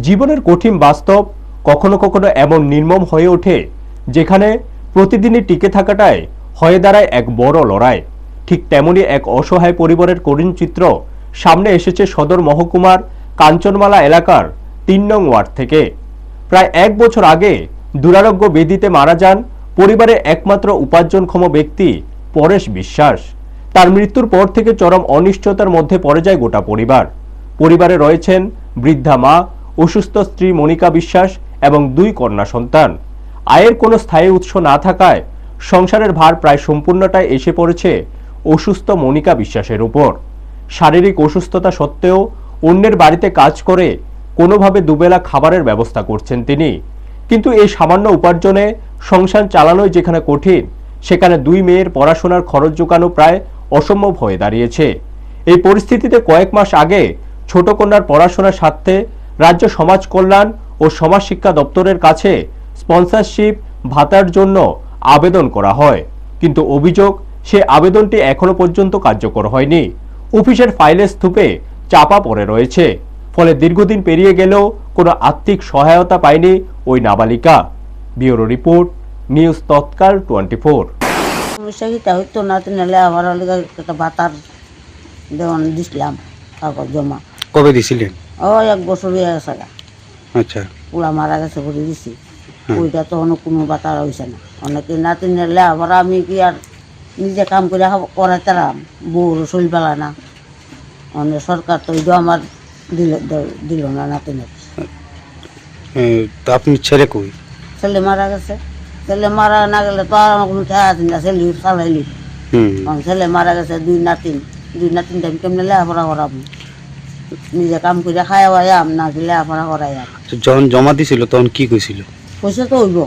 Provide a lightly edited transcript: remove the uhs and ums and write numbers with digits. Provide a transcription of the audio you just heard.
জীবনের কঠিন বাস্তব কখনো কখনো এমন নির্মম হয়ে ওঠে যেখানে প্রতিদিনই টিকে থাকাটাই হয়ে দাঁড়ায় এক বড় লড়াই। ঠিক তেমনি এক অসহায় পরিবারের করুণ চিত্র সামনে এসেছে সদর মহকুমার কাঞ্চনমালা এলাকার ৩ নং ওয়ার্ড থেকে। প্রায় ১ বছর আগে দুরারোগ্য ব্যাধিতে মারা যান পরিবারের একমাত্র উপার্জনক্ষম ব্যক্তি পরেশ বিশ্বাস। তার মৃত্যুর পর থেকে চরম অনিশ্চয়তার মধ্যে পড়ে যায় গোটা পরিবার। পরিবারে রয়েছেন বৃদ্ধা মা, অসুস্থ স্ত্রী মনিকা বিশ্বাস এবং ২ কন্যা সন্তান। আয়ের কোনো স্থায়ী উৎস না থাকায় সংসারের ভার প্রায় সম্পূর্ণটাই এসে পড়েছে অসুস্থ মনিকা বিশ্বাসের উপর। শারীরিক অসুস্থতা সত্ত্বেও অন্যের বাড়িতে কাজ করে কোনোভাবে দুবেলা খাবারের ব্যবস্থা করছেন তিনি। কিন্তু এই সামান্য উপার্জনে সংসার চালানোই যেখানে কঠিন, সেখানে ২ মেয়ের পড়াশোনার খরচ জোগানো প্রায় অসম্ভব হয়ে দাঁড়িয়েছে। এই পরিস্থিতিতে কয়েক মাস আগে ছোট কন্যার পড়াশোনার স্বার্থে রাজ্য সমাজ কল্যাণ ও সমাজ শিক্ষা দপ্তরের কাছে স্পন্সরশিপ ভাতার জন্য আবেদন করা হয়, কিন্তু অভিযোগ সে আবেদনটি এখনো পর্যন্ত কার্যকর হয়নি। অফিসের ফাইলের স্তূপে চাপা পড়ে রয়েছে, ফলে দীর্ঘদিন পেরিয়ে গেলেও কোনো আর্থিক সহায়তা পায়নি ওই নাবালিকা। ব্যুরো রিপোর্ট, নিউজ তৎকাল 24। সমস্যা কি হইতো না, নাহলে আমার একটা ভাতার দেওয়ান দিছিলাম কাগজ জমা। কবে দিছিলেন? ও 1 বছর হয়ে গেছে। আচ্ছা, পুলা মারা গেছে বলে দিছি। ওইটা তো কোনো বাতার হয়েছে না। অনেকে নাতি নিলে আবার আমি কি আর নিজে কাম করে করাইতাম, বউর শরীর পালা না। অনেক সরকার তো ওইটা আমার দিল না নাতিনের। তো আপনি ছেড়ে কই? ছেলে মারা গেছে। ছেলে মারা না গেলে তো আর আমার কোনো ঠেয়া আছে না, ছেলে চালাইলি। ছেলে মারা গেছে, 2 নাতিনটা আমি কেমনে লেখাপড়া করাবো? নিজে কাম করে খাওয়াইয়াম না কি লেখাপড়া করাইয়াম। যখন জমা দিছিল তখন কি কইছিল? পয়সা তো হইব।